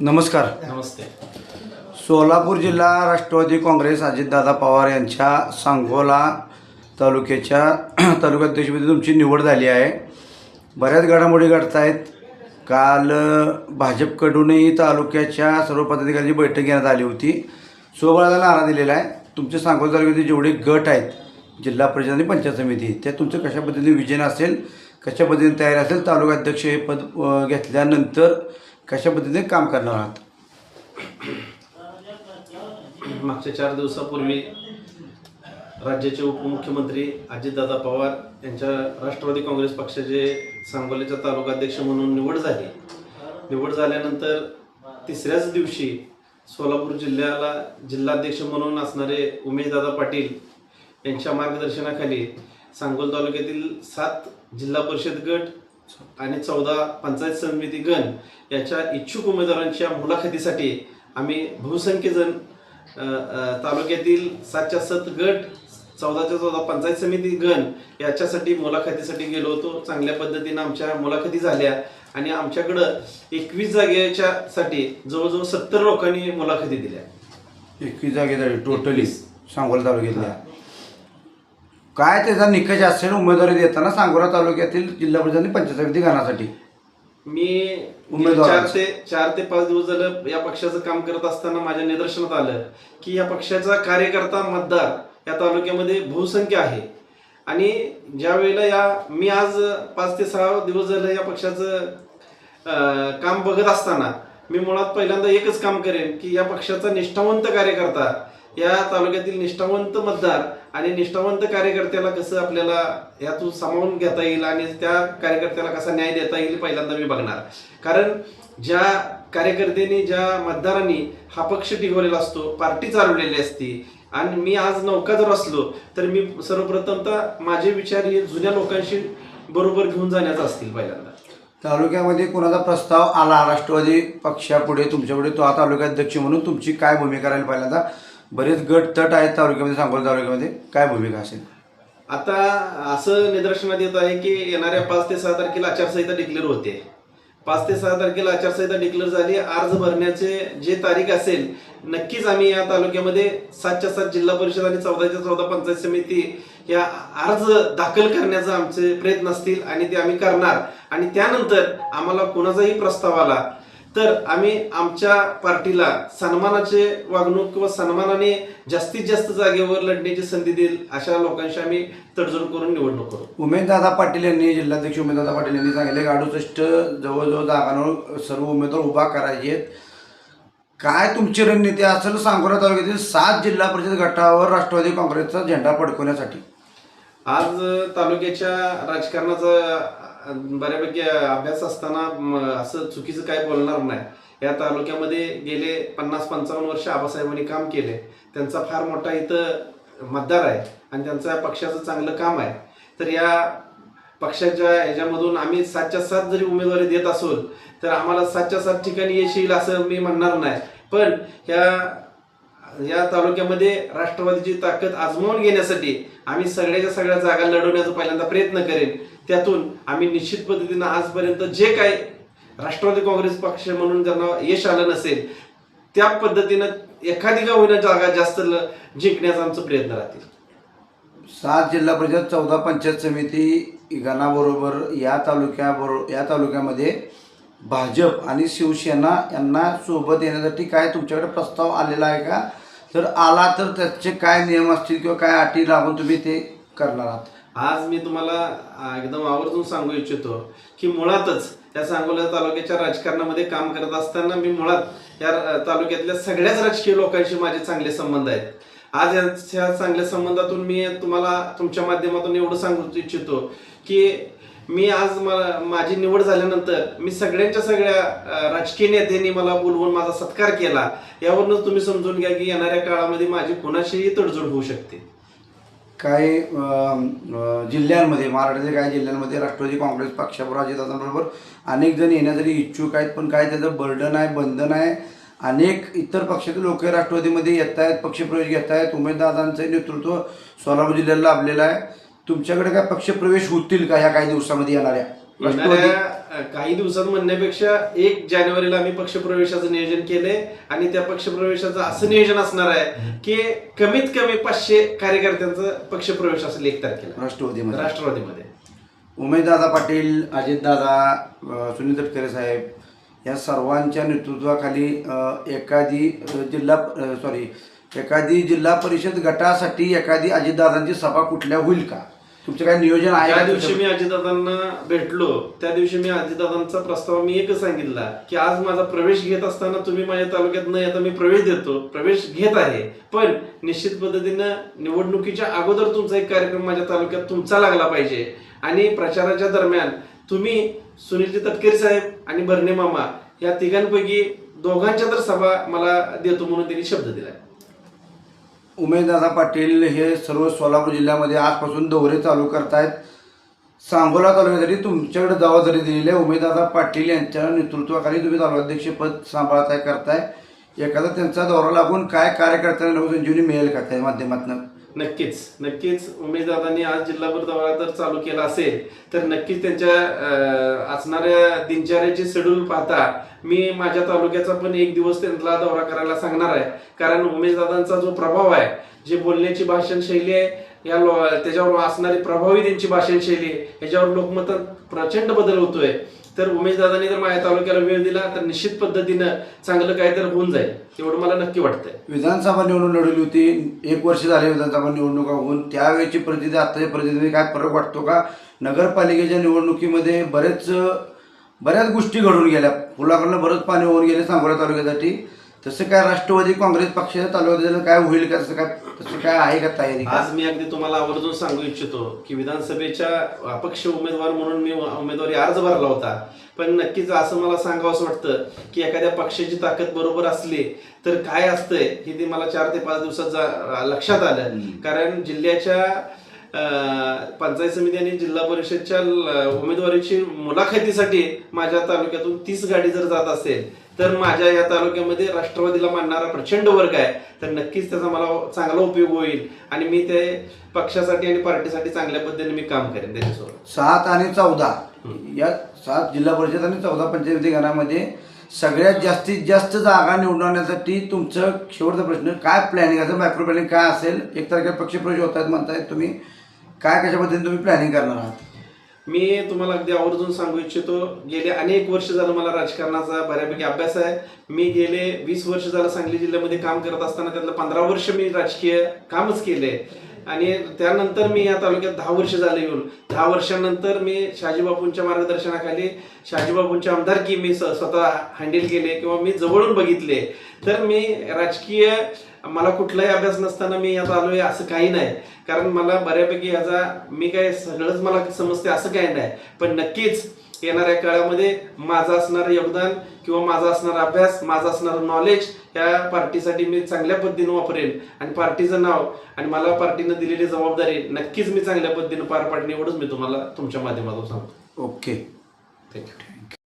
नमस्कार. नमस्ते. सोलापूर जिल्हा राष्ट्रवादी काँग्रेस अजितदादा पवार यांच्या सांगोला तालुक्याच्या तालुकाध्यक्षपदी तुमची निवड झाली आहे. बऱ्याच घडामोडी घडत आहेत. काल भाजपकडूनही तालुक्याच्या सर्व पदाधिकाऱ्यांची बैठक घेण्यात आली होती. स्वबळाला नारा दिलेला आहे. तुमचे सांगोला तालुक्यातील जेवढे गट आहेत, जिल्हा परिषद आणि पंचायत समिती, त्या तुमचं कशा पद्धतीने विजन असेल, कशा पद्धतीने तयारी असेल, तालुकाध्यक्ष हे पद घेतल्यानंतर कशा पद्धतीने काम करणार आहात? मागच्या 4 दिवसापूर्वी राज्याचे उपमुख्यमंत्री अजितदादा पवार यांच्या राष्ट्रवादी काँग्रेस पक्षाचे सांगोल्याच्या तालुकाध्यक्ष म्हणून निवड झाली. निवड झाल्यानंतर तिसऱ्याच दिवशी सोलापूर जिल्ह्याला जिल्हाध्यक्ष म्हणून असणारे उमेशदादा पाटील यांच्या मार्गदर्शनाखाली सांगोल तालुक्यातील 7 जिल्हा परिषद गट आणि 14 पंचायत समिती गण याच्या इच्छुक उमेदवारांच्या मुलाखतीसाठी आम्ही बहुसंख्य जण तालुक्यातील 7च्या 7 गट 14च्या 14 पंचायत समिती गण याच्यासाठी मुलाखतीसाठी गेलो होतो. चांगल्या पद्धतीनं आमच्या मुलाखती झाल्या आणि आमच्याकडं 21 जागेच्यासाठी जवळजवळ 70 लोकांनी मुलाखती दिल्या. 21 जागेसाठी टोटली सांगोला तालुक्यातल्या. काय त्याचा निकष असेल उमेदवारी देताना सांगोला तालुक्यातील जिल्हा परिषद आणि पंचायत समिती गणासाठी? मी उमेदवार 4 ते 5 दिवस झालं या पक्षाचं काम करत असताना माझ्या निदर्शनात आलं की या पक्षाचा कार्यकर्ता मतदार या तालुक्यामध्ये बहुसंख्य आहे. आणि ज्या वेळेला मी आज 5 ते 6 दिवस झालं या पक्षाचं काम बघत असताना मी मुळात पहिल्यांदा एकच काम करेन की या पक्षाचा निष्ठावंत कार्यकर्ता, या तालुक्यातील निष्ठावंत मतदार आणि निष्ठावंत कार्यकर्त्याला कसं आपल्याला यातून सामावून घेता येईल आणि त्या कार्यकर्त्याला कसा न्याय देता येईल पहिल्यांदा मी बघणार. कारण ज्या कार्यकर्त्यांनी, ज्या मतदारांनी हा पक्ष टिकवलेला असतो, पार्टी चालवलेली असती आणि मी आज नौका जर असलो तर मी सर्वप्रथमतः माझे विचार हे जुन्या लोकांशी बरोबर घेऊन जाण्याचे असतील. पहिल्यांदा तालुक्यामध्ये कोणाचा प्रस्ताव आला राष्ट्रवादी पक्षापुढे तुमच्यापुढे, तो हा तालुकाध्यक्ष म्हणून तुमची काय भूमिका राहील? पहिल्यांदा बरेच गट तट आहेत तालुक्यामध्ये, सांगोला तालुक्यामध्ये काय भूमिका असेल? आता असं निदर्शनात येत आहे की येणाऱ्या 5 ते 6 तारखेला आचारसंहिता डिक्लेअर होते. 5 ते 6 तारखेला आचारसंहिता डिक्लेअर झाली. अर्ज भरण्याचे जे तारीख असेल, नक्कीच आम्ही या तालुक्यामध्ये 7च्या 7 जिल्हा परिषद आणि 14च्या 14 पंचायत समिती या अर्ज दाखल करण्याचे आमचे प्रयत्न असतील आणि ते आम्ही करणार. आणि त्यानंतर आम्हाला कोणाचाही प्रस्ताव आला तर आम्ही आमच्या पार्टीला सन्मानाचे वागणूक किंवा सन्मानाने जास्तीत जास्त जागेवर लढण्याची संधी देईल अशा लोकांशी आम्ही तडजोड करून निवडणूक करू. उमेशदादा पाटील यांनी, जिल्हाध्यक्ष उमेशदादा पाटील यांनी सांगितले 68 जवळजवळ जागांवर सर्व उमेदवार उभा करायचे आहेत. काय तुमची रणनीती असेल सांगोला तालुक्यातील 7 जिल्हा परिषद गटावर राष्ट्रवादी काँग्रेसचा झेंडा फडकवण्यासाठी? आज तालुक्याच्या राजकारणाचा बऱ्यापैकी अभ्यास असताना असं चुकीचं काय बोलणार नाही. या तालुक्यामध्ये गेले 50-55 वर्ष आबासाहेबांनी काम केले. त्यांचा फार मोठा इथं मतदार आहे आणि त्यांचा पक्षाचं चांगलं काम आहे. तर या पक्षाच्या ह्याच्यामधून आम्ही 7च्या 7 जरी उमेदवारी देत असोल तर आम्हाला 7च्या 7 ठिकाणी यश येईल असं मी म्हणणार नाही. पण या तालुक्यामध्ये राष्ट्रवादीची ताकद आजमावून घेण्यासाठी आम्ही सगळ्याच्या सगळ्या जागा लढवण्याचा पहिल्यांदा प्रयत्न करेन. त्यातून आम्ही निश्चित पद्धतीनं आजपर्यंत जे काही राष्ट्रवादी काँग्रेस पक्ष म्हणून ज्यांना यश आलं नसेल त्या पद्धतीनं एखादी का होईना जागा जास्त जिंकण्याचा आमचा प्रयत्न राहतील. 7 जिल्हा परिषद 14 पंचायत समिती गणाबरोबर या तालुक्यामध्ये भाजप आणि शिवसेना यांना सोबत येण्यासाठी काय तुमच्याकडे प्रस्ताव आलेला आहे का? तर आला तर त्याचे काय नियम असतील किंवा काय अटी लावून तुम्ही ते करणार आहात? आज मी तुम्हाला एकदम आवर्जून सांगू इच्छितो की मुळातच या सांगोला तालुक्याच्या राजकारणामध्ये काम करत असताना मी मुळात या तालुक्यातल्या सगळ्याच राजकीय लोकांशी माझे चांगले संबंध आहेत. आज या चांगल्या संबंधातून मी तुम्हाला तुमच्या माध्यमातून एवढं सांगू इच्छितो की मी आज माझी निवड झाल्यानंतर मी सगळ्यांच्या सगळ्या राजकीय नेत्यांनी मला बोलवून माझा सत्कार केला. यावरूनच तुम्ही समजून घ्या की येणाऱ्या काळामध्ये माझी कोणाशीही तडजोड होऊ शकते. काही जिल्ह्यांमध्ये, महाराष्ट्रातील काही जिल्ह्यांमध्ये राष्ट्रवादी काँग्रेस पक्षाबरोबर अजितदादांबरोबर अनेक जण येण्यासाठी इच्छुक आहेत, पण काय त्याचं बर्डन आहे, बंधन आहे. अनेक इतर पक्षातील लोक राष्ट्रवादीमध्ये येत आहेत, पक्षप्रवेश घेत आहेत. उमेदवारांचं नेतृत्व सोलापूर जिल्ह्याला लाभलेलं आहे. तुमच्याकडे काय पक्षप्रवेश होतील का ह्या काही दिवसामध्ये येणाऱ्या? काही दिवसात म्हणण्यापेक्षा 1 जानेवारीला आम्ही पक्षप्रवेशाचं नियोजन केलंय आणि त्या पक्षप्रवेशाचं असं नियोजन असणार आहे की कमीत कमी 500 कार्यकर्त्यांचा पक्षप्रवेश असेल 1 तारखेला राष्ट्रवादीमध्ये. उमेशदादा पाटील, अजितदादा, सुनील तटकरे साहेब या सर्वांच्या नेतृत्वाखाली एखादी जिल्हा परिषद गटासाठी एखादी अजितदादांची सभा कुठल्या होईल का? तुमचं काय नियोजन आहे? ज्या दिवशी मी अजितदादांना भेटलो त्या दिवशी मी अजितदादांचा प्रस्ताव मी एकच सांगितला की आज माझा प्रवेश घेत असताना तुम्ही माझ्या तालुक्यात न येता मी प्रवेश घेत आहे, पण निश्चित पद्धतीनं निवडणुकीच्या अगोदर तुमचा एक कार्यक्रम माझ्या तालुक्यात तुमचा लागला पाहिजे आणि प्रचाराच्या दरम्यान तुम्ही सुनीलजी तटकरे साहेब आणि भरणे मामा या तिघांपैकी दोघांच्या तर सभा मला देतो म्हणून त्यांनी शब्द दिला. उमेशदादा पाटील हे सर्व सोलापूर जिल्ह्यामध्ये आजपासून दौरे चालू करतायत. सांगोला तालुक्यासाठी तुमच्याकडे जबाबदारी दिलेली आहे. उमेशदादा पाटील यांच्या नेतृत्वाखाली तुम्ही तालुकाध्यक्षपद सांभाळताय करताय. एखादा त्यांचा दौरा लागून काय कार्यकर्त्यांना नवसंजीवनी मिळेल का त्या माध्यमातून? नक्कीच उमेशदादांनी आज जिल्हाभर दौरा जर चालू केला असेल तर नक्कीच त्यांच्या असणाऱ्या दिनचर्याचे शेड्यूल पाहता मी माझ्या तालुक्याचा पण 1 दिवस त्यांना दौरा करायला सांगणार आहे. कारण उमेशदादांचा जो प्रभाव आहे, जे बोलण्याची भाषण शैली आहे त्याच्यावर असणारी प्रभावी त्यांची भाषण शैली ह्याच्यावर लोकमतात प्रचंड बदल होतोय. तर उमेशदादांनी जर माझ्या तालुक्याला वेळ दिला तर निश्चित पद्धतीनं चांगलं काय तर होऊन जाईल एवढं मला नक्की वाटतंय. विधानसभा निवडणूक लढवली होती, 1 वर्ष झाले विधानसभा निवडणुका होऊन. त्यावेळेची परिस्थिती आताच्या परिस्थितीमध्ये काय फरक वाटतो का? नगरपालिकेच्या निवडणुकीमध्ये बऱ्याच गोष्टी घडून गेल्या, फुलाकडनं बरंच पाणी होऊन गेले सांगोला तालुक्यासाठी. तसं काय राष्ट्रवादी काँग्रेस पक्षाच्या तालुक्यात काय होईल का? तसं काय आहे का तयारी? आज मी अगदी तुम्हाला आवर्जून सांगू इच्छितो की विधानसभेच्या अपक्ष उमेदवार म्हणून मी उमेदवारी अर्ज भरला होता, पण नक्कीच असं मला सांगावंसं वाटतं की एखाद्या पक्षाची ताकद बरोबर असली तर काय असतंय हे ते मला 4 ते 5 दिवसात लक्षात आलं. कारण जिल्ह्याच्या पंचायत समिती आणि जिल्हा परिषदच्या उमेदवारीची मुलाखतीसाठी माझ्या तालुक्यातून 30 गाडी जर जात असेल तर माझ्या या तालुक्यामध्ये राष्ट्रवादीला मानणारा प्रचंड वर्ग आहे. तर नक्कीच त्याचा मला चांगला उपयोग होईल आणि मी ते पक्षासाठी आणि पार्टीसाठी चांगल्या पद्धतीने मी काम करेन त्याच्यासोबत. 7 आणि 14 या 7 जिल्हा परिषद आणि 14 पंचायती गणामध्ये सगळ्यात जास्तीत जास्त जागा निवडण्यासाठी तुमचं शेवटचा प्रश्न काय प्लॅनिंग असेल? मायक्रो प्लॅनिंग काय असेल? 1 तारखेला पक्षप्रवेश होत आहेत म्हणतायत तुम्ही, काय कशा पद्धतीने तुम्ही प्लॅनिंग करणार आहात? मी तुम्हाला अगदी आवर्जून सांगू इच्छितो, गेले अनेक वर्ष झालं मला राजकारणाचा बऱ्यापैकी अभ्यास आहे. मी गेले 20 वर्ष झालं सांगली जिल्ह्यामध्ये काम करत असताना त्यातलं 15 वर्ष मी राजकीय कामच केले आणि त्यानंतर मी या तालुक्यात 10 वर्ष झाले येऊन. 10 वर्षांनंतर मी शहाजीबापूंच्या मार्गदर्शनाखाली शहाजीबापूंची आमदारकी मी स्वतः हँडल केले किंवा मी जवळून बघितले. तर मी राजकीय मला कुठलाही अभ्यास नसताना मी यात आलोय असं काही नाही. कारण मला बऱ्यापैकी याचा मी काय सगळंच मला समजते असं काही नाही, पण नक्कीच येणाऱ्या काळामध्ये माझं असणारं योगदान किंवा माझा असणारा अभ्यास, माझं असणारं नॉलेज या पार्टीसाठी मी चांगल्या पद्धतीने वापरेन आणि पार्टीचं नाव आणि मला पार्टीनं दिलेली जबाबदारी नक्कीच मी चांगल्या पद्धतीने पार पाडणे एवढंच मी तुम्हाला तुमच्या माध्यमातून सांगतो. Okay, thank you.